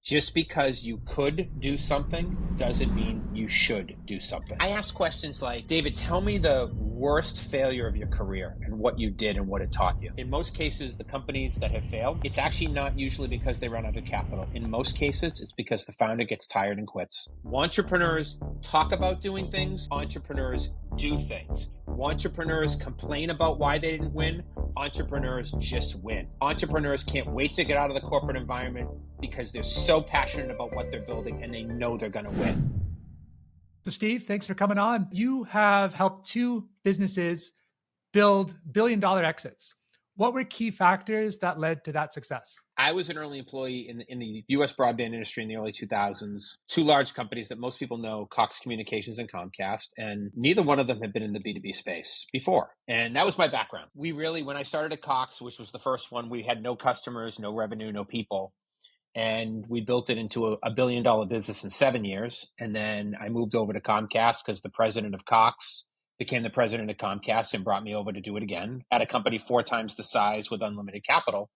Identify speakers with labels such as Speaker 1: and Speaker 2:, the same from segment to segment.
Speaker 1: Just because you could do something doesn't mean you should do something. I ask questions like, David, tell me the worst failure of your career and what you did and what it taught you. In most cases, the companies that have failed, it's actually not usually because they run out of capital. In most cases, it's because the founder gets tired and quits. Entrepreneurs talk about doing things. Entrepreneurs do things. Entrepreneurs complain about why they didn't win. Entrepreneurs just win. Entrepreneurs can't wait to get out of the corporate environment because they're so passionate about what they're building and they know they're going to win.
Speaker 2: So Steve, thanks for coming on. You have helped 2 businesses build billion-dollar exits. What were key factors that led to that success?
Speaker 1: I was an early employee in the US broadband industry in the early 2000s. 2 large companies that most people know, Cox Communications and Comcast, and neither one of them had been in the B2B space before. And that was my background. When I started at Cox, which was the first one, we had no customers, no revenue, no people. And we built it into a $1 billion business in 7 years. And then I moved over to Comcast because the president of Cox became the president of Comcast and brought me over to do it again at a company 4 times the size with unlimited capital.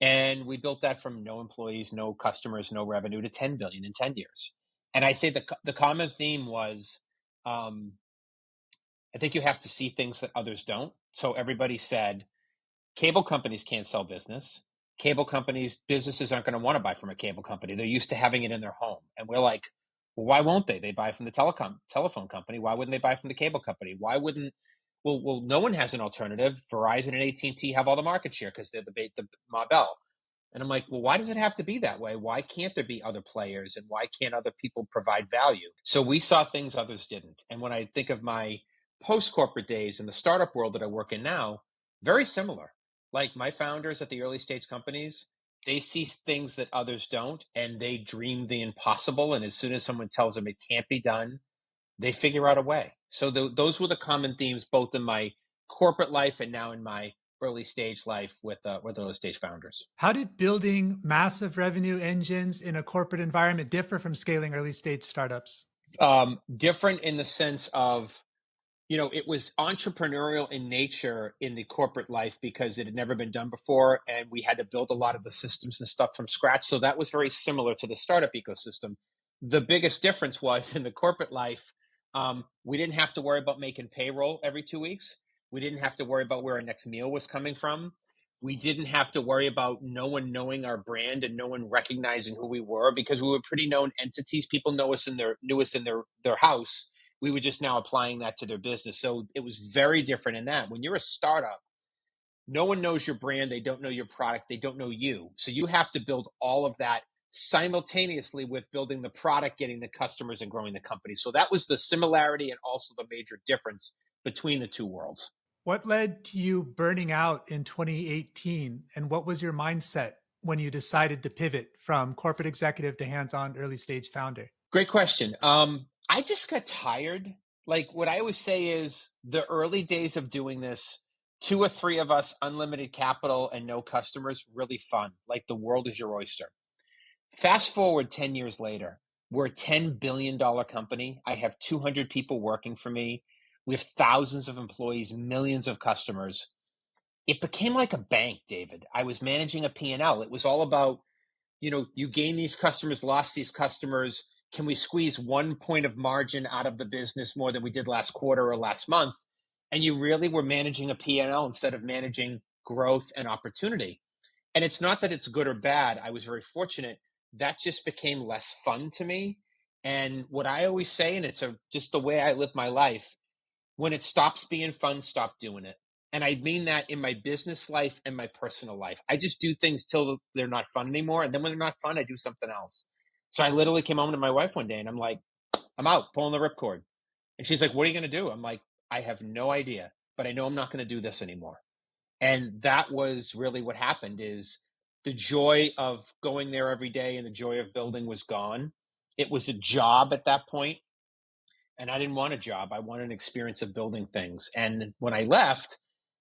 Speaker 1: And we built that from no employees, no customers, no revenue to 10 billion in 10 years. And I say the common theme was, I think you have to see things that others don't. So everybody said, cable companies can't sell business. Businesses aren't going to want to buy from a cable company. They're used to having it in their home. And we're like, well, why won't they? They buy from the telephone company. Why wouldn't they buy from the cable company? Well, no one has an alternative. Verizon and AT&T have all the market share because they're the Ma Bell. And I'm like, well, why does it have to be that way? Why can't there be other players? And why can't other people provide value? So we saw things others didn't. And when I think of my post-corporate days in the startup world that I work in now, very similar. Like my founders at the early stage companies, they see things that others don't, and they dream the impossible. And as soon as someone tells them it can't be done, they figure out a way. So those were the common themes, both in my corporate life and now in my early stage life with early stage founders.
Speaker 2: How did building massive revenue engines in a corporate environment differ from scaling early stage startups?
Speaker 1: Different in the sense of, it was entrepreneurial in nature in the corporate life because it had never been done before. And we had to build a lot of the systems and stuff from scratch. So that was very similar to the startup ecosystem. The biggest difference was in the corporate life, we didn't have to worry about making payroll every 2 weeks. We didn't have to worry about where our next meal was coming from. We didn't have to worry about no one knowing our brand and no one recognizing who we were because we were pretty known entities. People knew us in their house. We were just now applying that to their business. So it was very different in that. When you're a startup, no one knows your brand. They don't know your product. They don't know you. So you have to build all of that simultaneously with building the product, getting the customers, and growing the company. So that was the similarity and also the major difference between the 2 worlds.
Speaker 2: What led to you burning out in 2018? And what was your mindset when you decided to pivot from corporate executive to hands-on early stage founder?
Speaker 1: Great question. I just got tired. Like what I always say is the early days of doing this, 2 or 3 of us, unlimited capital and no customers, really fun. Like the world is your oyster. Fast forward 10 years later, we're a $10 billion company. I have 200 people working for me. We have thousands of employees, millions of customers. It became like a bank, David. I was managing a P&L. It was all about, you gain these customers, lost these customers. Can we squeeze 1 point of margin out of the business more than we did last quarter or last month? And you really were managing a P&L instead of managing growth and opportunity. And it's not that it's good or bad. I was very fortunate. That just became less fun to me. And what I always say, and it's just the way I live my life, when it stops being fun, stop doing it. And I mean that in my business life and my personal life. I just do things till they're not fun anymore. And then when they're not fun, I do something else. So I literally came home to my wife one day and I'm like, I'm out, pulling the ripcord. And she's like, what are you going to do? I'm like, I have no idea, but I know I'm not going to do this anymore. And that was really what happened is the joy of going there every day and the joy of building was gone. It was a job at that point. And I didn't want a job. I wanted an experience of building things. And when I left,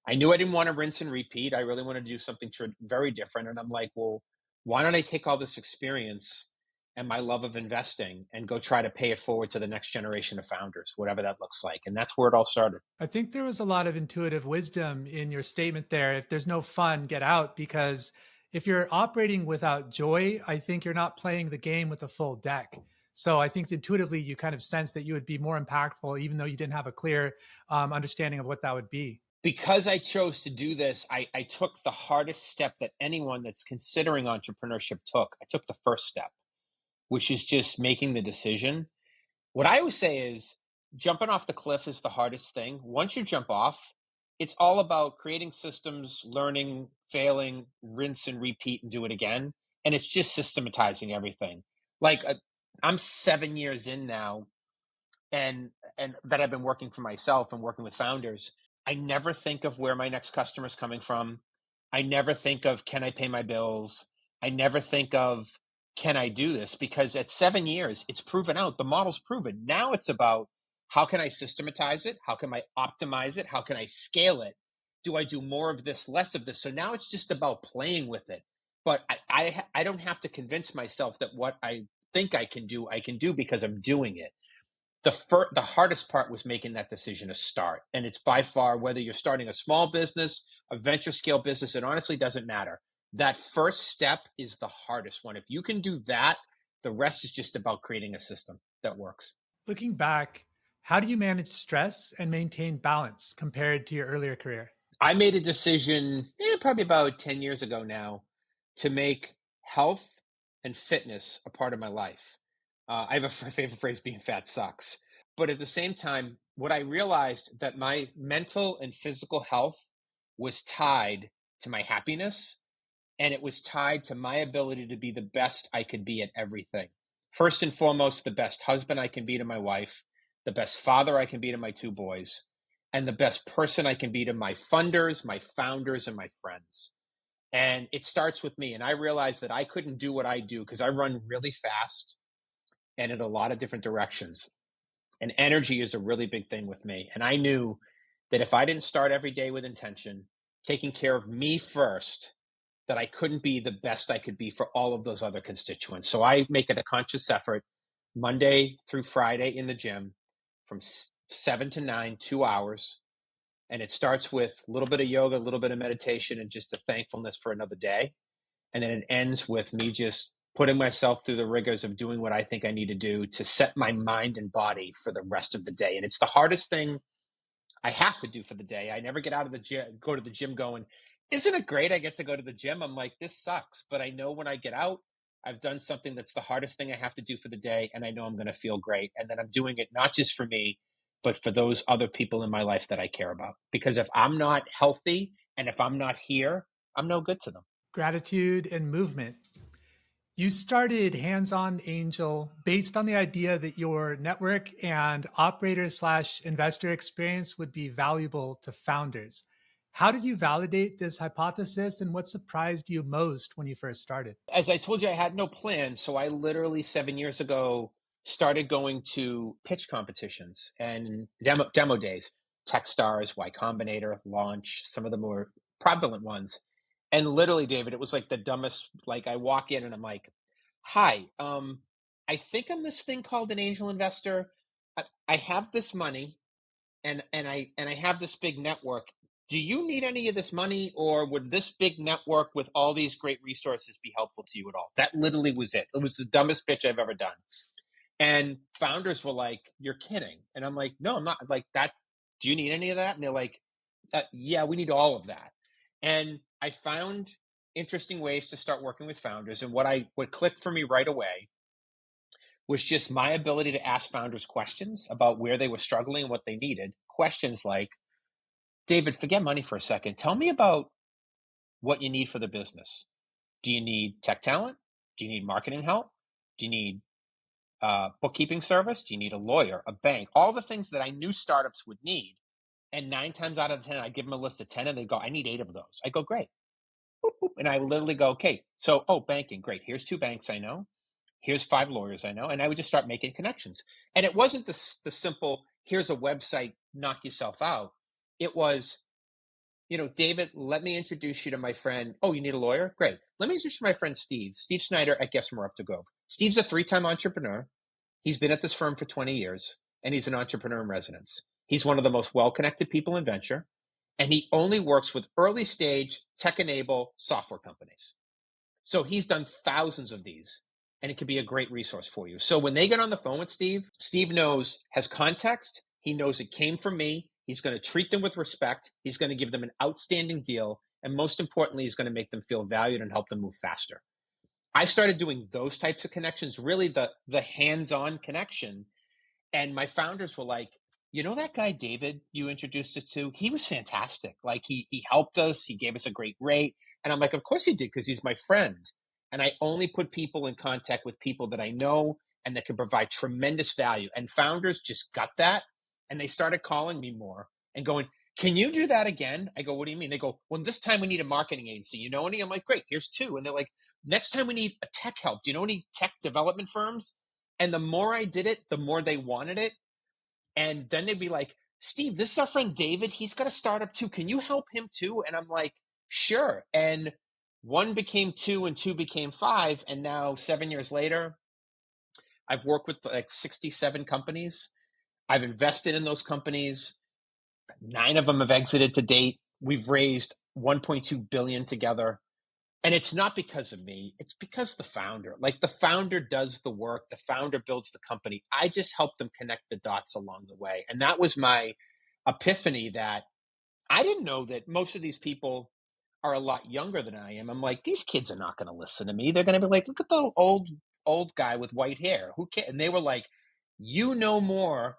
Speaker 1: I knew I didn't want to rinse and repeat. I really wanted to do something very different. And I'm like, well, why don't I take all this experience and my love of investing and go try to pay it forward to the next generation of founders, whatever that looks like. And that's where it all started.
Speaker 2: I think there was a lot of intuitive wisdom in your statement there. If there's no fun, get out, because If you're operating without joy, I think you're not playing the game with a full deck. So I think intuitively you kind of sense that you would be more impactful, even though you didn't have a clear understanding of what that would be.
Speaker 1: Because I chose to do this, I took the hardest step that anyone that's considering entrepreneurship took. I took the first step, which is just making the decision. What I always say is jumping off the cliff is the hardest thing. Once you jump off, it's all about creating systems, learning, failing, rinse and repeat and do it again. And it's just systematizing everything. Like I'm 7 years in now, and that I've been working for myself and working with founders. I never think of where my next customer is coming from. I never think of, can I pay my bills? I never think of, can I do this? Because at 7 years, it's proven out. The model's proven. Now it's about, how can I systematize it? How can I optimize it? How can I scale it? Do I do more of this, less of this? So now it's just about playing with it. But I don't have to convince myself that what I think I can do because I'm doing it. The hardest part was making that decision to start. And it's by far, whether you're starting a small business, a venture scale business, it honestly doesn't matter. That first step is the hardest one. If you can do that, the rest is just about creating a system that works.
Speaker 2: Looking back, how do you manage stress and maintain balance compared to your earlier career?
Speaker 1: I made a decision probably about 10 years ago now to make health and fitness a part of my life. I have a favorite phrase, being fat sucks. But at the same time, what I realized that my mental and physical health was tied to my happiness, and it was tied to my ability to be the best I could be at everything. First and foremost, the best husband I can be to my wife, the best father I can be to my two boys, and the best person I can be to my funders, my founders, and my friends. And it starts with me. And I realized that I couldn't do what I do because I run really fast and in a lot of different directions. And energy is a really big thing with me. And I knew that if I didn't start every day with intention, taking care of me first, that I couldn't be the best I could be for all of those other constituents. So I make it a conscious effort Monday through Friday in the gym from 7 to 9, 2 hours. And it starts with a little bit of yoga, a little bit of meditation, and just a thankfulness for another day. And then it ends with me just putting myself through the rigors of doing what I think I need to do to set my mind and body for the rest of the day. And it's the hardest thing I have to do for the day. I never get out of the gym, go to the gym going, isn't it great I get to go to the gym? I'm like, this sucks. But I know when I get out, I've done something that's the hardest thing I have to do for the day. And I know I'm going to feel great. And then I'm doing it not just for me, but for those other people in my life that I care about. Because if I'm not healthy and if I'm not here, I'm no good to them.
Speaker 2: Gratitude and movement. You started Hands On Angel based on the idea that your network and operator/investor experience would be valuable to founders. How did you validate this hypothesis, and what surprised you most when you first started?
Speaker 1: As I told you, I had no plan. So I literally 7 years ago started going to pitch competitions and demo days, Techstars, Y Combinator, Launch, some of the more prevalent ones. And literally, David, it was like the dumbest. Like I walk in and I'm like, "Hi, I think I'm this thing called an angel investor. I have this money, and I have this big network. Do you need any of this money, or would this big network with all these great resources be helpful to you at all?" That literally was it. It was the dumbest pitch I've ever done. And founders were like, "You're kidding." And I'm like, "No, I'm not." Like, that's, do you need any of that? And they're like, "Yeah, we need all of that." And I found interesting ways to start working with founders. And what clicked for me right away was just my ability to ask founders questions about where they were struggling and what they needed. Questions like, David, forget money for a second. Tell me about what you need for the business. Do you need tech talent? Do you need marketing help? Do you need bookkeeping service? Do you need a lawyer, a bank? All the things that I knew startups would need. And 9 times out of 10, I give them a list of 10 and they go, I need 8 of those. I go, great. Boop, boop. And I literally go, okay, so, banking, great. Here's 2 banks I know. Here's 5 lawyers I know. And I would just start making connections. And it wasn't the simple, here's a website, knock yourself out. It was, David, let me introduce you to my friend. Oh, you need a lawyer? Great. Let me introduce you to my friend Steve Snyder at Guess From Up to Grove. Steve's a 3-time entrepreneur. He's been at this firm for 20 years, and he's an entrepreneur in residence. He's one of the most well-connected people in venture, and he only works with early-stage tech-enabled software companies. So he's done thousands of these, and it can be a great resource for you. So when they get on the phone with Steve, Steve knows, has context. He knows it came from me. He's going to treat them with respect. He's going to give them an outstanding deal. And most importantly, he's going to make them feel valued and help them move faster. I started doing those types of connections, really the hands-on connection. And my founders were like, you know, that guy, David, you introduced us to, he was fantastic. Like he helped us. He gave us a great rate. And I'm like, of course he did, because he's my friend. And I only put people in contact with people that I know and that can provide tremendous value. And founders just got that. And they started calling me more and going, can you do that again? I go, what do you mean? They go, well, this time we need a marketing agency. You know any? I'm like, great, here's two. And they're like, next time we need a tech help. Do you know any tech development firms? And the more I did it, the more they wanted it. And then they'd be like, Steve, this is our friend David. He's got a startup too. Can you help him too? And I'm like, sure. And one became two and two became five. And now 7 years later, I've worked with like 67 companies. I've invested in those companies. 9 of them have exited to date. We've raised 1.2 billion together. And it's not because of me. It's because the founder, like the founder does the work. The founder builds the company. I just help them connect the dots along the way. And that was my epiphany, that I didn't know that most of these people are a lot younger than I am. I'm like, these kids are not going to listen to me. They're going to be like, look at the old guy with white hair. Who cares? And they were like, you know more.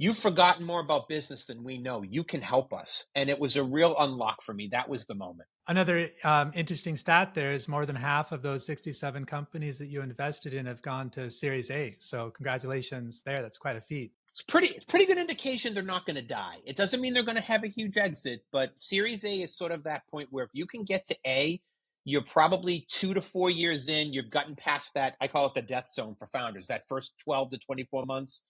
Speaker 1: You've forgotten more about business than we know. You can help us. And it was a real unlock for me. That was the moment.
Speaker 2: Another interesting stat there is more than half of those 67 companies that you invested in have gone to Series A. So congratulations there. That's quite a feat.
Speaker 1: It's pretty good indication they're not going to die. It doesn't mean they're going to have a huge exit, but Series A is sort of that point where if you can get to A, you're probably 2 to 4 years in. You've gotten past that. I call it the death zone for founders. That first 12 to 24 months,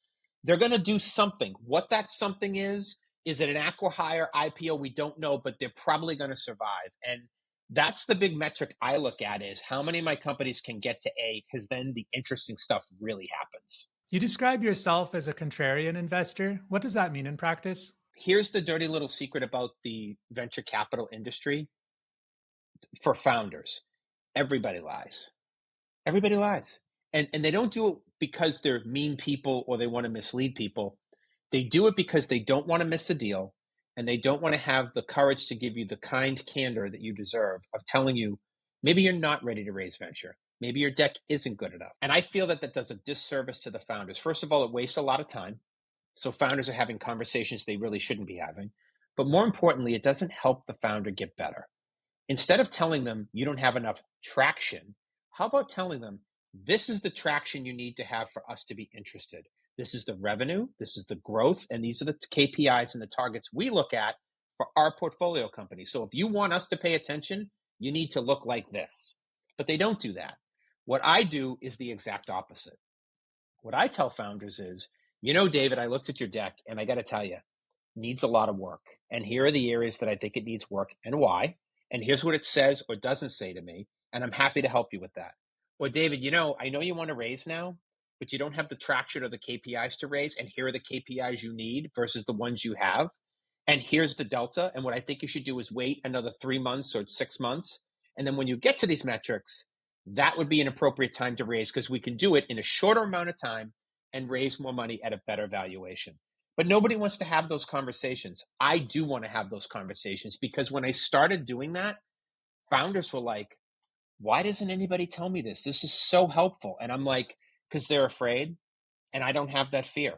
Speaker 1: they're going to do something. What that something is it an acqui-hire, IPO? We don't know, but they're probably going to survive. And that's the big metric I look at, is how many of my companies can get to A, because then the interesting stuff really happens.
Speaker 2: You describe yourself as a contrarian investor. What does that mean in practice?
Speaker 1: Here's the dirty little secret about the venture capital industry for founders. Everybody lies. Everybody lies. And they don't do it because they're mean people or they want to mislead people. They do it because they don't want to miss a deal, and they don't want to have the courage to give you the kind candor that you deserve of telling you, maybe you're not ready to raise venture. Maybe your deck isn't good enough. And I feel that does a disservice to the founders. First of all, it wastes a lot of time. So founders are having conversations they really shouldn't be having. But more importantly, it doesn't help the founder get better. Instead of telling them you don't have enough traction, how about telling them, this is the traction you need to have for us to be interested. This is the revenue, this is the growth, and these are the KPIs and the targets we look at for our portfolio company. So if you want us to pay attention, you need to look like this. But they don't do that. What I do is the exact opposite. What I tell founders is, you know, David, I looked at your deck and I got to tell you, needs a lot of work. And here are the areas that I think it needs work and why. And here's what it says or doesn't say to me. And I'm happy to help you with that. Or David, you know, I know you want to raise now, but you don't have the traction or the KPIs to raise. And here are the KPIs you need versus the ones you have. And here's the delta. And what I think you should do is wait another 3 months or 6 months. And then when you get to these metrics, that would be an appropriate time to raise, because we can do it in a shorter amount of time and raise more money at a better valuation. But nobody wants to have those conversations. I do want to have those conversations, because when I started doing that, founders were like, why doesn't anybody tell me this? This is so helpful. And I'm like, because they're afraid, and I don't have that fear.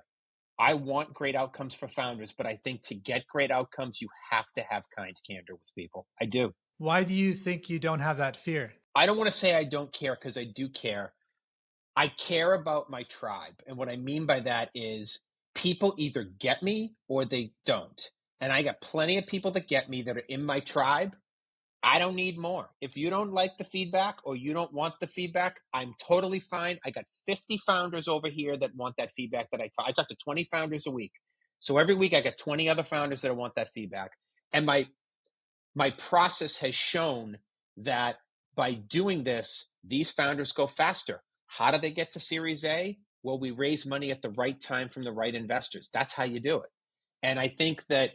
Speaker 1: I want great outcomes for founders, but I think to get great outcomes, you have to have kind candor with people. I do.
Speaker 2: Why do you think you don't have that fear?
Speaker 1: I don't want to say I don't care, because I do care. I care about my tribe. And what I mean by that is people either get me or they don't. And I got plenty of people that get me that are in my tribe. I don't need more. If you don't like the feedback or you don't want the feedback, I'm totally fine. I got 50 founders over here that want that feedback that I talk to 20 founders a week. So every week I got 20 other founders that want that feedback. And my process has shown that by doing this, these founders go faster. How do they get to Series A? Well, we raise money at the right time from the right investors. That's how you do it. And I think that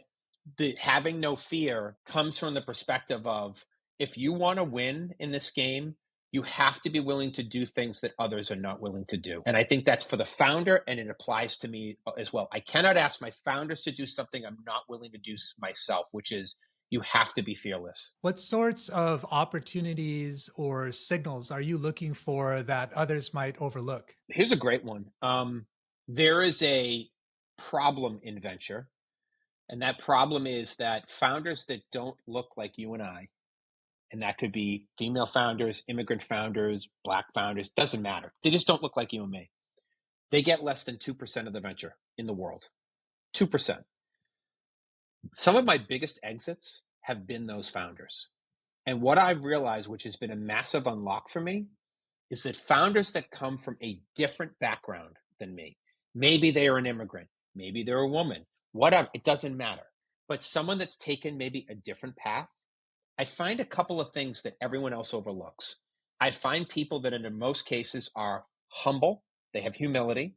Speaker 1: having no fear comes from the perspective of, if you want to win in this game, you have to be willing to do things that others are not willing to do. And I think that's for the founder, and it applies to me as well. I cannot ask my founders to do something I'm not willing to do myself, which is you have to be fearless.
Speaker 2: What sorts of opportunities or signals are you looking for that others might overlook?
Speaker 1: Here's a great one. There is a problem in venture, and that problem is that founders that don't look like you and I, and that could be female founders, immigrant founders, Black founders, doesn't matter. They just don't look like you and me. They get less than 2% of the venture in the world. 2%. Some of my biggest exits have been those founders. And what I've realized, which has been a massive unlock for me, is that founders that come from a different background than me, maybe they are an immigrant, maybe they're a woman, whatever, it doesn't matter. But someone that's taken maybe a different path, I find a couple of things that everyone else overlooks. I find people that in most cases are humble, they have humility,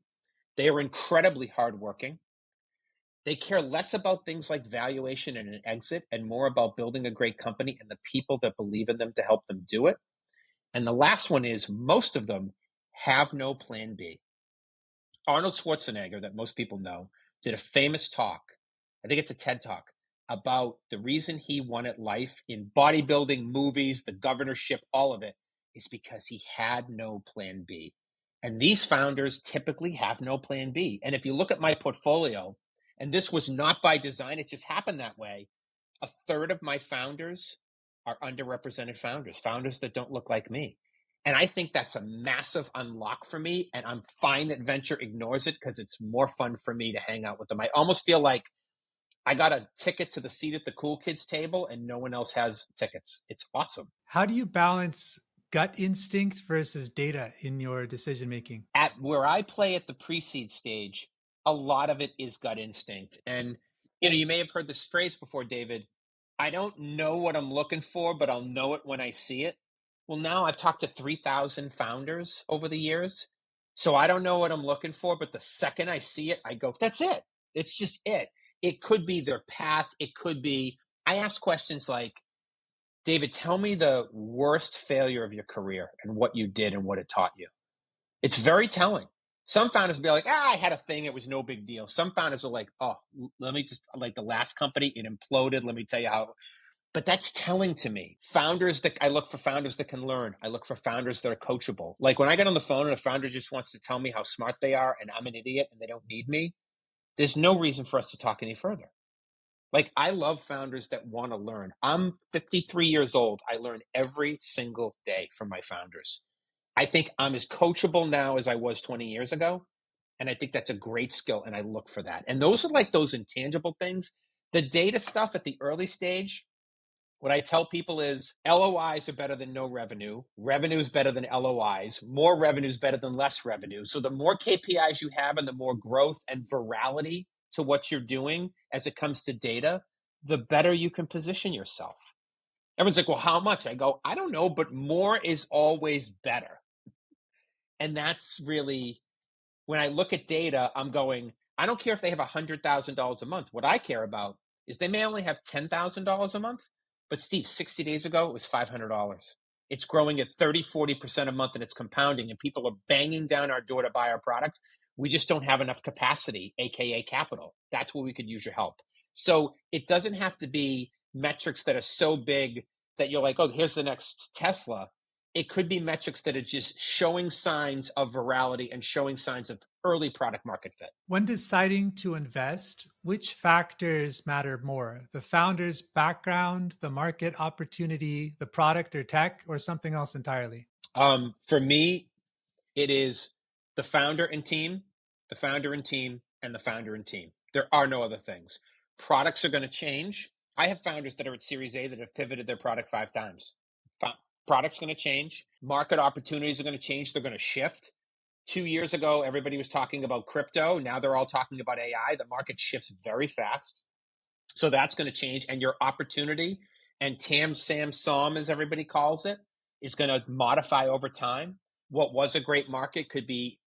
Speaker 1: they are incredibly hardworking. They care less about things like valuation and an exit and more about building a great company and the people that believe in them to help them do it. And the last one is most of them have no plan B. Arnold Schwarzenegger, that most people know, did a famous talk, I think it's a TED talk, about the reason he won at life in bodybuilding, movies, the governorship, all of it, is because he had no plan B. And these founders typically have no plan B. And if you look at my portfolio, and this was not by design, it just happened that way, a third of my founders are underrepresented founders, founders that don't look like me. And I think that's a massive unlock for me. And I'm fine that venture ignores it because it's more fun for me to hang out with them. I almost feel like I got a ticket to the seat at the cool kids table and no one else has tickets. It's awesome.
Speaker 2: How do you balance gut instinct versus data in your decision making?
Speaker 1: At where I play at the pre-seed stage, a lot of it is gut instinct. And you may have heard this phrase before, David. I don't know what I'm looking for, but I'll know it when I see it. Well, now I've talked to 3,000 founders over the years. So I don't know what I'm looking for, but the second I see it, I go, that's it. It's just it. It could be their path. It could be, I ask questions like, David, tell me the worst failure of your career and what you did and what it taught you. It's very telling. Some founders will be like, I had a thing. It was no big deal. Some founders are like, oh, let me just, like the last company, it imploded. Let me tell you how. But that's telling to me. I look for founders that can learn. I look for founders that are coachable. Like when I get on the phone and a founder just wants to tell me how smart they are and I'm an idiot and they don't need me, there's no reason for us to talk any further. Like I love founders that want to learn. I'm 53 years old. I learn every single day from my founders. I think I'm as coachable now as I was 20 years ago. And I think that's a great skill. And I look for that. And those are like those intangible things. The data stuff at the early stage, what I tell people is LOIs are better than no revenue. Revenue is better than LOIs. More revenue is better than less revenue. So the more KPIs you have and the more growth and virality to what you're doing as it comes to data, the better you can position yourself. Everyone's like, well, how much? I go, I don't know, but more is always better. And that's really, when I look at data, I'm going, I don't care if they have $100,000 a month. What I care about is they may only have $10,000 a month, but Steve, 60 days ago, it was $500. It's growing at 30, 40% a month and it's compounding and people are banging down our door to buy our product. We just don't have enough capacity, AKA capital. That's where we could use your help. So it doesn't have to be metrics that are so big that you're like, oh, here's the next Tesla. It could be metrics that are just showing signs of virality and showing signs of early product market fit.
Speaker 2: When deciding to invest, which factors matter more? The founder's background, the market opportunity, the product or tech, or something else entirely?
Speaker 1: For me, it is the founder and team, the founder and team, and the founder and team. There are no other things. Products are going to change. I have founders that are at Series A that have pivoted their product 5 times. Product's going to change. Market opportunities are going to change. They're going to shift. 2 years ago, everybody was talking about crypto. Now they're all talking about AI. The market shifts very fast. So that's going to change. And your opportunity and TAM, SAM, SOM, as everybody calls it, is going to modify over time. What was a great market could be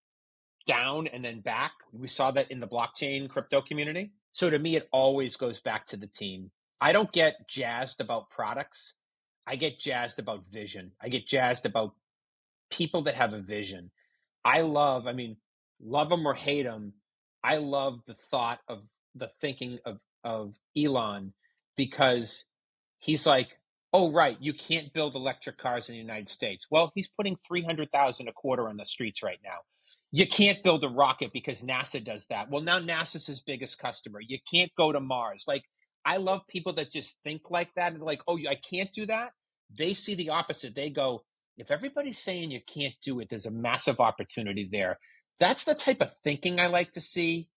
Speaker 1: down and then back. We saw that in the blockchain crypto community. So to me, it always goes back to the team. I don't get jazzed about products. I get jazzed about vision. I get jazzed about people that have a vision. I mean, love them or hate them, I love the thought of the thinking of Elon, because he's like, oh, right, you can't build electric cars in the United States. Well, he's putting 300,000 a quarter on the streets right now. You can't build a rocket because NASA does that. Well, now NASA's his biggest customer. You can't go to Mars. Like, I love people that just think like that and like, oh, I can't do that. They see the opposite. They go, if everybody's saying you can't do it, there's a massive opportunity there. That's the type of thinking I like to see.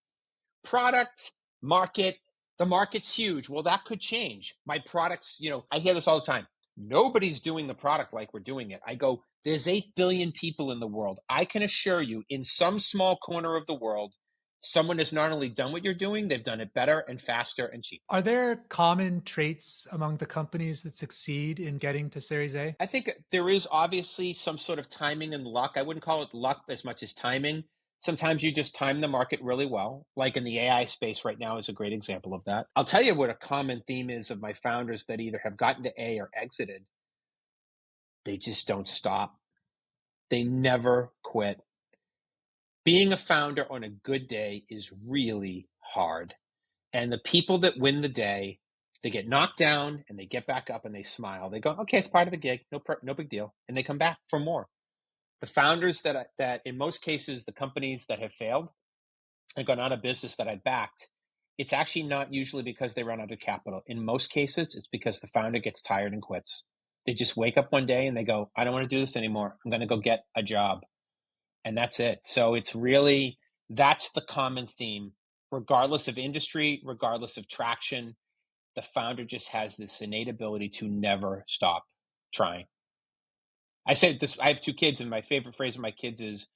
Speaker 1: Product, market, the market's huge. Well, that could change. My products, I hear this all the time. Nobody's doing the product like we're doing it. I go, there's 8 billion people in the world. I can assure you, in some small corner of the world, someone has not only done what you're doing, they've done it better and faster and cheaper.
Speaker 2: Are there common traits among the companies that succeed in getting to Series A?
Speaker 1: I think there is obviously some sort of timing and luck. I wouldn't call it luck as much as timing. Sometimes you just time the market really well, like in the AI space right now is a great example of that. I'll tell you what a common theme is of my founders that either have gotten to A or exited. They just don't stop. They never quit. Being a founder on a good day is really hard. And the people that win the day, they get knocked down and they get back up and they smile. They go, okay, it's part of the gig. No big deal. And they come back for more. The founders that in most cases, the companies that have failed and gone out of business that I backed, it's actually not usually because they run out of capital. In most cases, it's because the founder gets tired and quits. They just wake up one day and they go, I don't want to do this anymore. I'm going to go get a job. And that's it. So that's the common theme, regardless of industry, regardless of traction. The founder just has this innate ability to never stop trying. I said this, I have 2 kids, and my favorite phrase of my kids is,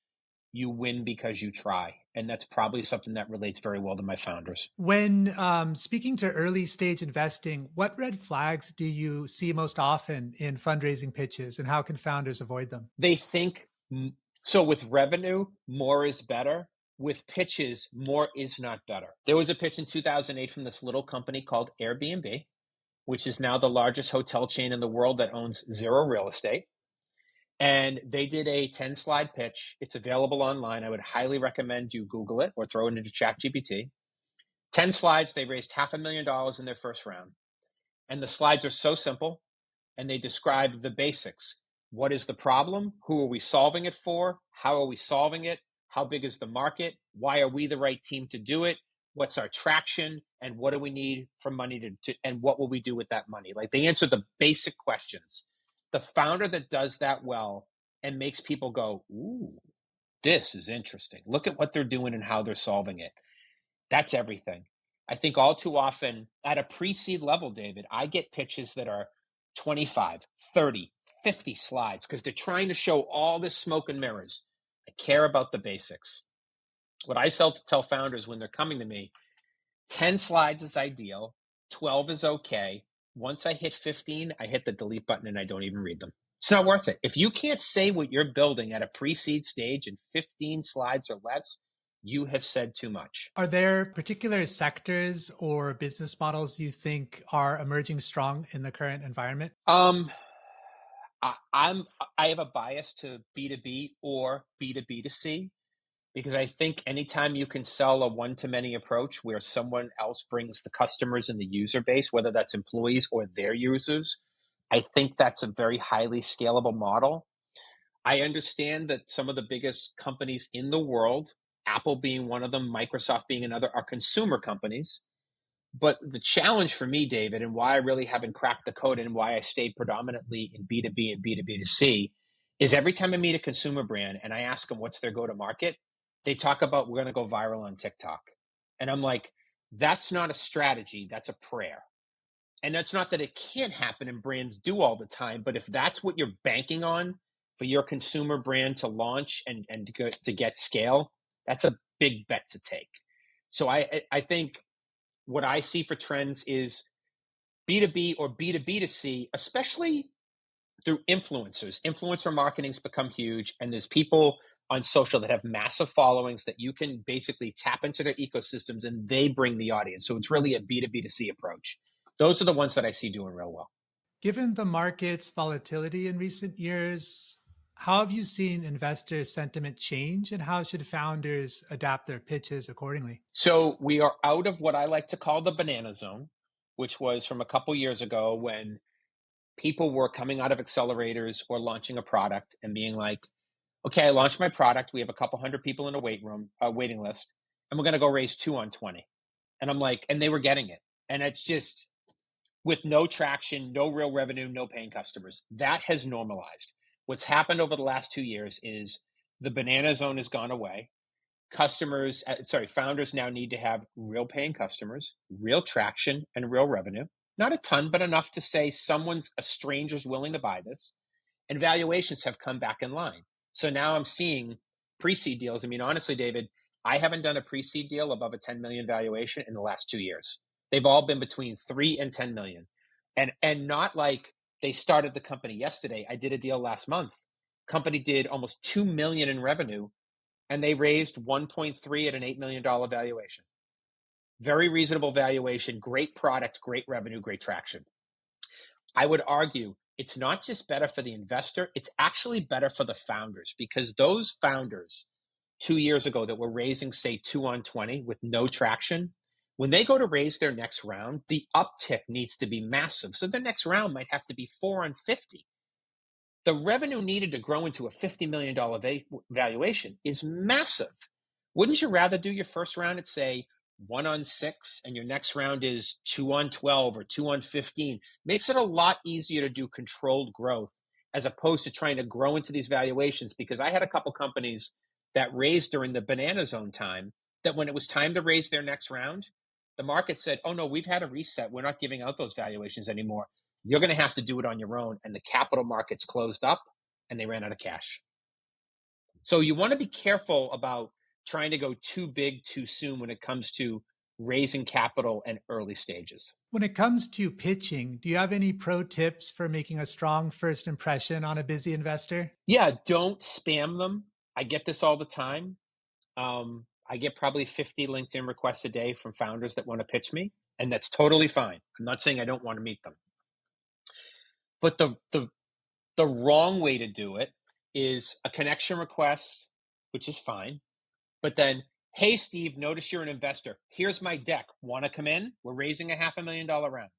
Speaker 1: you win because you try. And that's probably something that relates very well to my founders.
Speaker 2: When speaking to early stage investing, what red flags do you see most often in fundraising pitches, and how can founders avoid them?
Speaker 1: They think, so with revenue, more is better. With pitches, more is not better. There was a pitch in 2008 from this little company called Airbnb, which is now the largest hotel chain in the world that owns 0 real estate. And they did a 10-slide pitch. It's available online. I would highly recommend you Google it or throw it into ChatGPT. 10 slides. They raised $500,000 in their first round. And the slides are so simple, and they describe the basics. What is the problem? Who are we solving it for? How are we solving it? How big is the market? Why are we the right team to do it? What's our traction? And what do we need for money and what will we do with that money? Like, they answer the basic questions. The founder that does that well and makes people go, ooh, this is interesting. Look at what they're doing and how they're solving it. That's everything. I think all too often at a pre-seed level, David, I get pitches that are 25, 30, 50 slides because they're trying to show all this smoke and mirrors. I care about the basics. What I tell founders when they're coming to me, 10 slides is ideal, 12 is okay. Once I hit 15, I hit the delete button and I don't even read them. It's not worth it. If you can't say what you're building at a pre-seed stage in 15 slides or less, you have said too much.
Speaker 2: Are there particular sectors or business models you think are emerging strong in the current environment?
Speaker 1: I have a bias to B2B or B2B2C, because I think anytime you can sell a one-to-many approach where someone else brings the customers and the user base, whether that's employees or their users, I think that's a very highly scalable model. I understand that some of the biggest companies in the world, Apple being one of them, Microsoft being another, are consumer companies. But the challenge for me, David, and why I really haven't cracked the code and why I stayed predominantly in B2B and B2B2C is every time I meet a consumer brand and I ask them what's their go-to-market, they talk about, we're going to go viral on TikTok. And I'm like, that's not a strategy, that's a prayer. And that's not that it can't happen and brands do all the time, but if that's what you're banking on for your consumer brand to launch and to get scale, that's a big bet to take. So I think what I see for trends is B2B or B2B2C, especially through influencers. Influencer marketing's become huge, and there's people on social that have massive followings that you can basically tap into their ecosystems and they bring the audience. So it's really a B2B2C approach. Those are the ones that I see doing real well.
Speaker 2: Given the market's volatility in recent years, how have you seen investor sentiment change and how should founders adapt their pitches accordingly?
Speaker 1: So we are out of what I like to call the banana zone, which was from a couple years ago when people were coming out of accelerators or launching a product and being like, okay, I launched my product. We have a couple hundred people in a waiting list, and we're going to go raise 2 on 20. And I'm like, and they were getting it. And it's just with no traction, no real revenue, no paying customers. That has normalized. What's happened over the last 2 years is the banana zone has gone away. Founders now need to have real paying customers, real traction, and real revenue. Not a ton, but enough to say a stranger's willing to buy this. And valuations have come back in line. So now I'm seeing pre-seed deals. I mean, honestly, David, I haven't done a pre-seed deal above a 10 million valuation in the last 2 years. They've all been between 3 and 10 million. And not like they started the company yesterday. I did a deal last month. Company did almost 2 million in revenue and they raised 1.3 at an $8 million valuation. Very reasonable valuation, great product, great revenue, great traction. I would argue it's not just better for the investor, it's actually better for the founders because those founders 2 years ago that were raising, say, 2 on 20 with no traction, when they go to raise their next round, the uptick needs to be massive. So their next round might have to be 4 on 50. The revenue needed to grow into a $50 million valuation is massive. Wouldn't you rather do your first round at, say, 1 on 6 and your next round is 2 on 12 or 2 on 15? Makes it a lot easier to do controlled growth as opposed to trying to grow into these valuations. Because I had a couple companies that raised during the banana zone time that when it was time to raise their next round, the market said, oh no, we've had a reset. We're not giving out those valuations anymore. You're going to have to do it on your own. And the capital markets closed up and they ran out of cash. So you want to be careful about trying to go too big too soon when it comes to raising capital and early stages.
Speaker 2: When it comes to pitching, do you have any pro tips for making a strong first impression on a busy investor?
Speaker 1: Yeah, don't spam them. I get this all the time. I get probably 50 LinkedIn requests a day from founders that want to pitch me, and that's totally fine. I'm not saying I don't want to meet them. But the wrong way to do it is a connection request, which is fine. But then, hey, Steve, notice you're an investor. Here's my deck. Want to come in? We're raising a $500,000 round.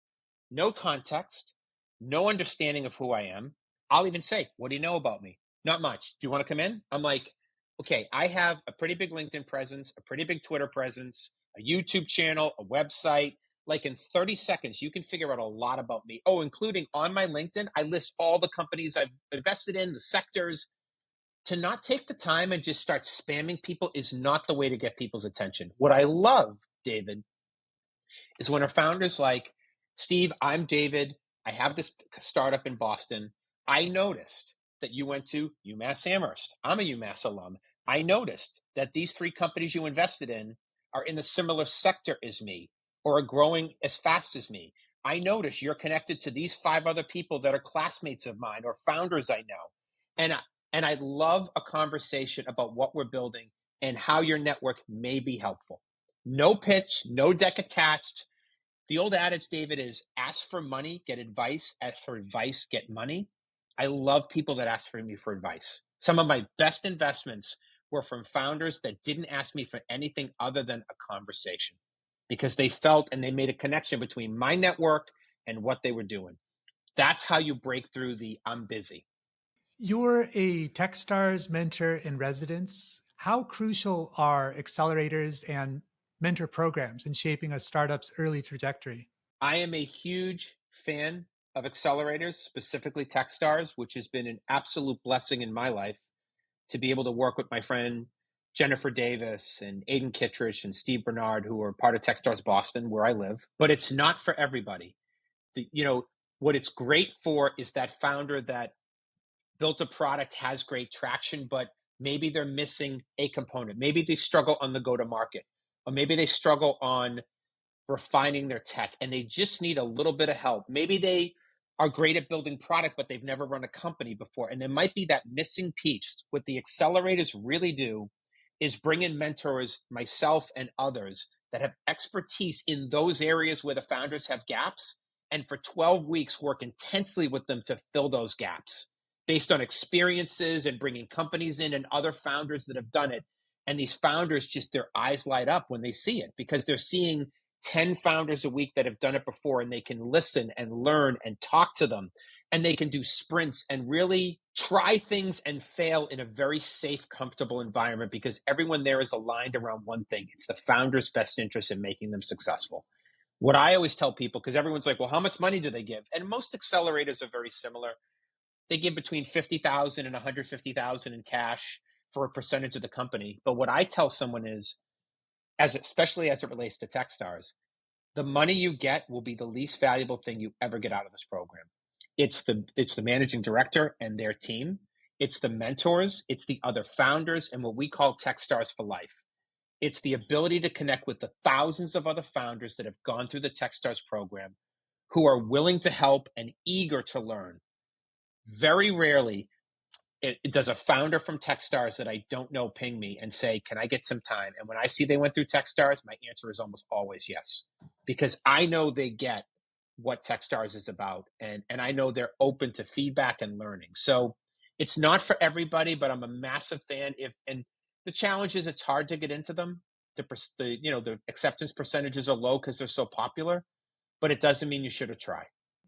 Speaker 1: No context, no understanding of who I am. I'll even say, what do you know about me? Not much. Do you want to come in? I'm like, okay, I have a pretty big LinkedIn presence, a pretty big Twitter presence, a YouTube channel, a website. Like in 30 seconds, you can figure out a lot about me. Oh, including on my LinkedIn, I list all the companies I've invested in, the sectors. To not take the time and just start spamming people is not the way to get people's attention. What I love, David, is when a founder's like, Steve, I'm David. I have this startup in Boston. I noticed that you went to UMass Amherst. I'm a UMass alum. I noticed that these 3 companies you invested in are in a similar sector as me or are growing as fast as me. I notice you're connected to these 5 other people that are classmates of mine or founders I know. And I love a conversation about what we're building and how your network may be helpful. No pitch, no deck attached. The old adage, David, is ask for money, get advice. Ask for advice, get money. I love people that ask for me for advice. Some of my best investments were from founders that didn't ask me for anything other than a conversation because they felt and they made a connection between my network and what they were doing. That's how you break through the I'm busy.
Speaker 2: You're a Techstars mentor in residence. How crucial are accelerators and mentor programs in shaping a startup's early trajectory?
Speaker 1: I am a huge fan of accelerators, specifically Techstars, which has been an absolute blessing in my life to be able to work with my friend Jennifer Davis and Aiden Kittredge and Steve Bernard, who are part of Techstars Boston, where I live. But it's not for everybody. What it's great for is that founder that built a product, has great traction, but maybe they're missing a component. Maybe they struggle on the go-to-market, or maybe they struggle on refining their tech and they just need a little bit of help. Maybe they are great at building product, but they've never run a company before. And there might be that missing piece. What the accelerators really do is bring in mentors, myself and others that have expertise in those areas where the founders have gaps and for 12 weeks work intensely with them to fill those gaps based on experiences and bringing companies in and other founders that have done it. And these founders, just their eyes light up when they see it because they're seeing 10 founders a week that have done it before, and they can listen and learn and talk to them, and they can do sprints and really try things and fail in a very safe, comfortable environment because everyone there is aligned around one thing. It's the founder's best interest in making them successful. What I always tell people, because everyone's like, well, how much money do they give? And most accelerators are very similar. They give between 50,000 and 150,000 in cash for a percentage of the company. But what I tell someone is, especially as it relates to Techstars, the money you get will be the least valuable thing you ever get out of this program. It's the managing director and their team. It's the mentors. It's the other founders and what we call Techstars for life. It's the ability to connect with the thousands of other founders that have gone through the Techstars program who are willing to help and eager to learn. Very rarely it does a founder from Techstars that I don't know ping me and say, can I get some time? And when I see they went through Techstars, my answer is almost always yes, because I know they get what Techstars is about. And I know they're open to feedback and learning. So it's not for everybody, but I'm a massive fan. And the challenge is it's hard to get into them. The acceptance percentages are low because they're so popular, but it doesn't mean you shouldn't try.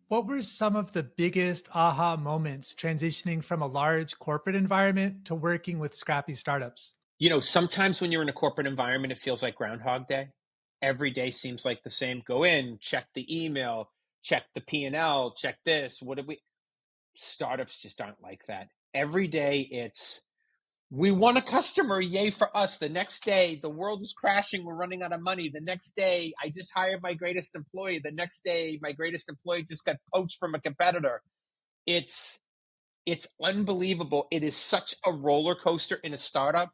Speaker 2: What were some of the biggest aha moments transitioning from a large corporate environment to working with scrappy startups?
Speaker 1: Sometimes when you're in a corporate environment, it feels like Groundhog Day. Every day seems like the same. Go in, check the email, check the P&L, check this. What did we? Startups just aren't like that. Every day we won a customer, yay for us. The next day, the world is crashing, we're running out of money. The next day, I just hired my greatest employee. The next day, my greatest employee just got poached from a competitor. It's unbelievable. It is such a roller coaster in a startup,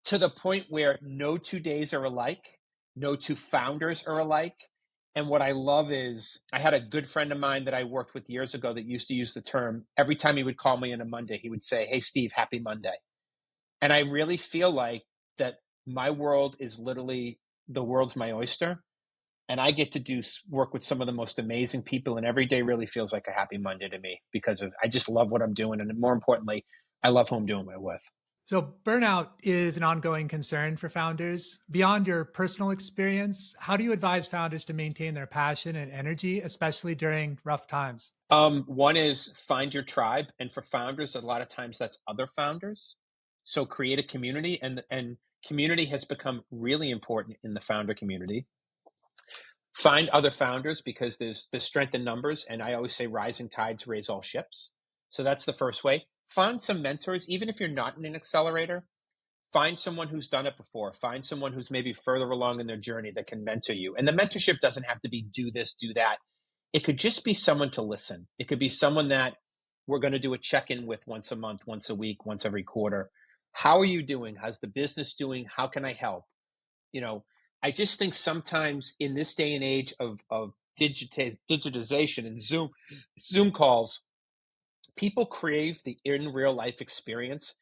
Speaker 1: to the point where no 2 days are alike, no two founders are alike. And what I love is, I had a good friend of mine that I worked with years ago that used to use the term, every time he would call me on a Monday, he would say, hey, Steve, happy Monday. And I really feel like that my world is literally, the world's my oyster. And I get to work with some of the most amazing people. And every day really feels like a happy Monday to me because I just love what I'm doing. And more importantly, I love who I'm doing it with.
Speaker 2: So, burnout is an ongoing concern for founders. Beyond your personal experience, how do you advise founders to maintain their passion and energy, especially during rough times?
Speaker 1: One is find your tribe. And for founders, a lot of times that's other founders. So create a community, and community has become really important in the founder community. Find other founders because there's strength in numbers. And I always say rising tides raise all ships. So that's the first way. Find some mentors, even if you're not in an accelerator. Find someone who's done it before. Find someone who's maybe further along in their journey that can mentor you. And the mentorship doesn't have to be do this, do that. It could just be someone to listen. It could be someone that we're going to do a check-in with once a month, once a week, once every quarter. How are you doing? How's the business doing? How can I help? I just think sometimes in this day and age of digitization and Zoom calls, people crave the in real life experience.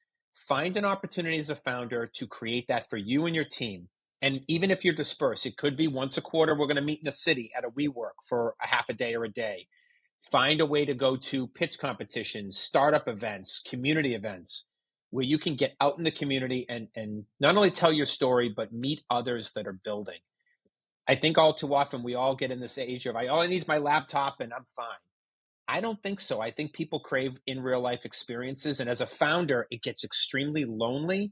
Speaker 1: Find an opportunity as a founder to create that for you and your team. And even if you're dispersed, it could be once a quarter, we're going to meet in a city at a WeWork for a half a day or a day. Find a way to go to pitch competitions, startup events, community events, where you can get out in the community and not only tell your story, but meet others that are building. I think all too often we all get in this age of, I need my laptop and I'm fine. I don't think so. I think people crave in real life experiences. And as a founder, it gets extremely lonely.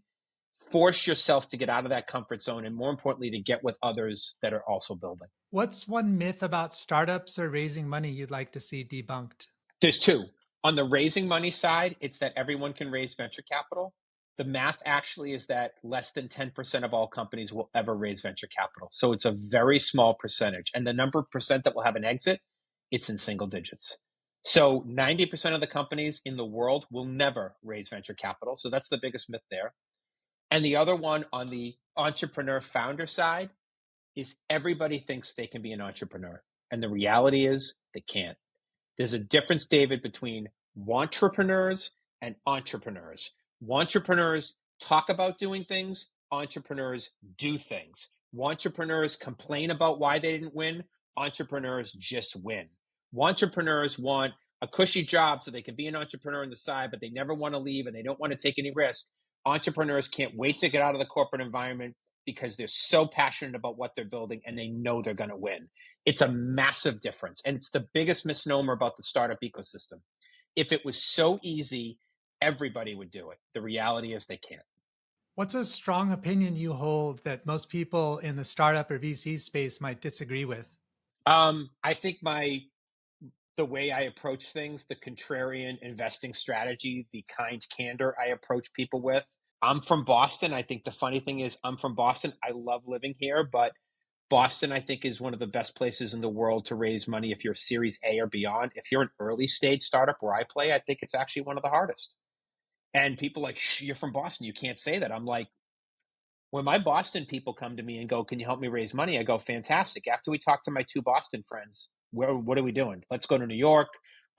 Speaker 1: Force yourself to get out of that comfort zone. And more importantly, to get with others that are also building.
Speaker 2: What's one myth about startups or raising money you'd like to see debunked?
Speaker 1: There's two. On the raising money side, it's that everyone can raise venture capital. The math actually is that less than 10% of all companies will ever raise venture capital. So it's a very small percentage. And the number of percent that will have an exit, it's in single digits. So 90% of the companies in the world will never raise venture capital. So that's the biggest myth there. And the other one on the entrepreneur founder side is everybody thinks they can be an entrepreneur. And the reality is they can't. There's a difference, David, between wantrepreneurs and entrepreneurs. Wantrepreneurs talk about doing things. Entrepreneurs do things. Wantrepreneurs complain about why they didn't win. Entrepreneurs just win. Entrepreneurs want a cushy job so they can be an entrepreneur on the side, but they never want to leave and they don't want to take any risk. Entrepreneurs can't wait to get out of the corporate environment because they're so passionate about what they're building and they know they're going to win. It's a massive difference. And it's the biggest misnomer about the startup ecosystem. If it was so easy, everybody would do it. The reality is they can't.
Speaker 2: What's a strong opinion you hold that most people in the startup or VC space might disagree with?
Speaker 1: I think the way I approach things, the contrarian investing strategy, the kind candor I approach people with. I'm from Boston. I think the funny thing is I'm from Boston. I love living here, but Boston, I think, is one of the best places in the world to raise money if you're Series A or beyond. If you're an early stage startup where I play, I think it's actually one of the hardest. And people are like, Shh, you're from Boston. You can't say that. I'm like, when my Boston people come to me and go, can you help me raise money? I go, fantastic. After we talk to my two Boston friends, what are we doing? Let's go to New York,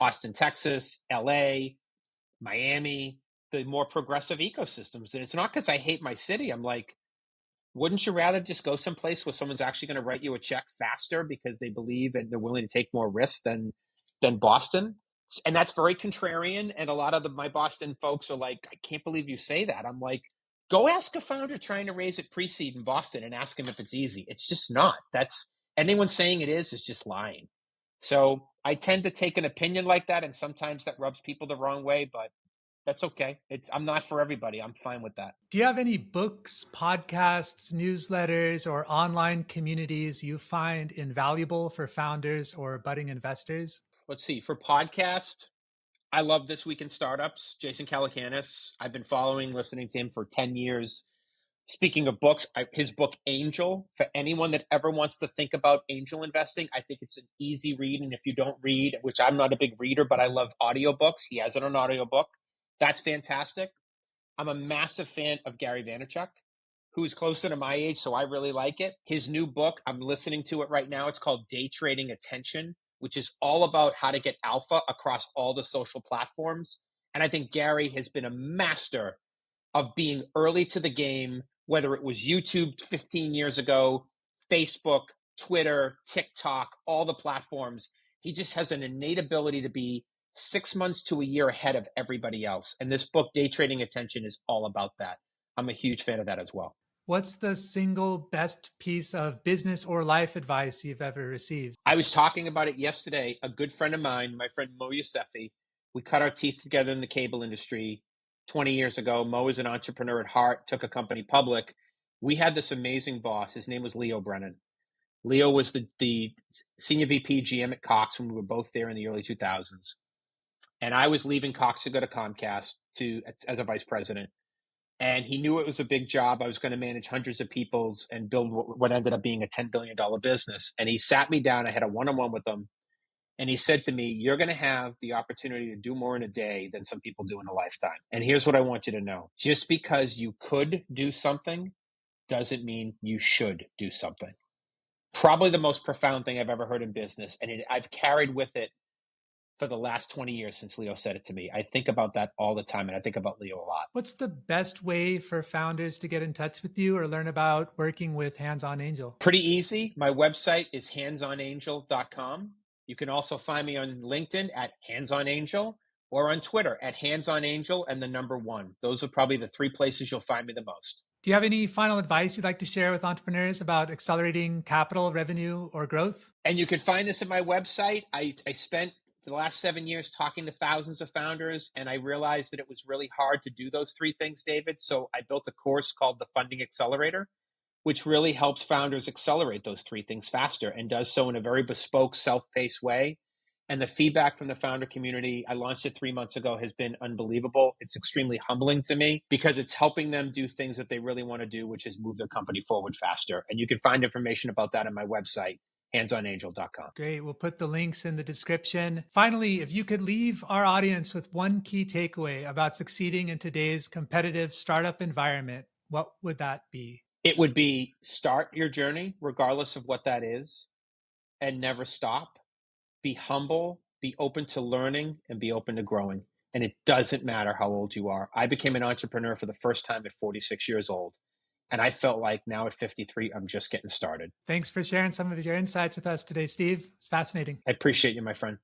Speaker 1: Austin, Texas, LA, Miami, the more progressive ecosystems. And it's not because I hate my city. I'm like, wouldn't you rather just go someplace where someone's actually going to write you a check faster because they believe and they're willing to take more risks than Boston? And that's very contrarian. And a lot of my Boston folks are like, I can't believe you say that. I'm like, go ask a founder trying to raise it pre-seed in Boston and ask him if it's easy. It's just not. That's anyone saying it is just lying. So I tend to take an opinion like that, and sometimes that rubs people the wrong way, but that's okay. I'm not for everybody. I'm fine with that.
Speaker 2: Do you have any books, podcasts, newsletters, or online communities you find invaluable for founders or budding investors?
Speaker 1: Let's see. For podcast, I love This Week in Startups, Jason Calacanis. I've been following, listening to him for 10 years. Speaking of books, his book Angel, for anyone that ever wants to think about angel investing, I think it's an easy read. And if you don't read, which I'm not a big reader, but I love audiobooks, he has it on audiobook. That's fantastic. I'm a massive fan of Gary Vaynerchuk, who's closer to my age, so I really like it. His new book, I'm listening to it right now. It's called Day Trading Attention, which is all about how to get alpha across all the social platforms. And I think Gary has been a master of being early to the game, whether it was YouTube 15 years ago, Facebook, Twitter, TikTok, all the platforms. He just has an innate ability to be 6 months to a year ahead of everybody else. And this book, Day Trading Attention, is all about that. I'm a huge fan of that as well.
Speaker 2: What's the single best piece of business or life advice you've ever received?
Speaker 1: I was talking about it yesterday. A good friend of mine, my friend Mo Yousefi, we cut our teeth together in the cable industry 20 years ago. Mo is an entrepreneur at heart, took a company public. We had this amazing boss. His name was Leo Brennan. Leo was the senior VP GM at Cox when we were both there in the early 2000s. And I was leaving Cox to go to Comcast as a vice president. And he knew it was a big job. I was going to manage hundreds of people's and build what ended up being a $10 billion business. And he sat me down. I had a one-on-one with him. And he said to me, you're going to have the opportunity to do more in a day than some people do in a lifetime. And here's what I want you to know. Just because you could do something doesn't mean you should do something. Probably the most profound thing I've ever heard in business. And I've carried with it for the last 20 years since Leo said it to me. I think about that all the time, and I think about Leo a lot.
Speaker 2: What's the best way for founders to get in touch with you or learn about working with Hands On Angel?
Speaker 1: Pretty easy. My website is handsonangel.com. You can also find me on LinkedIn at handsonangel or on Twitter at handsonangel and the number 1. Those are probably the 3 places you'll find me the most.
Speaker 2: Do you have any final advice you'd like to share with entrepreneurs about accelerating capital, revenue, or growth?
Speaker 1: And you can find this at my website. I spent the last 7 years talking to thousands of founders, and I realized that it was really hard to do those 3 things, David. So I built a course called the Funding Accelerator, which really helps founders accelerate those 3 things faster and does so in a very bespoke, self-paced way. And the feedback from the founder community, I launched it 3 months ago, has been unbelievable. It's extremely humbling to me because it's helping them do things that they really want to do, which is move their company forward faster. And you can find information about that on my website, handsonangel.com.
Speaker 2: Great. We'll put the links in the description. Finally, if you could leave our audience with one key takeaway about succeeding in today's competitive startup environment, what would that be?
Speaker 1: It would be start your journey, regardless of what that is, and never stop. Be humble, be open to learning, and be open to growing. And it doesn't matter how old you are. I became an entrepreneur for the first time at 46 years old.
Speaker 2: Mm-hmm.
Speaker 1: And I felt like now at 53, I'm just getting started.
Speaker 2: Thanks for sharing some of your insights with us today, Steve. It's fascinating.
Speaker 1: I appreciate you, my friend.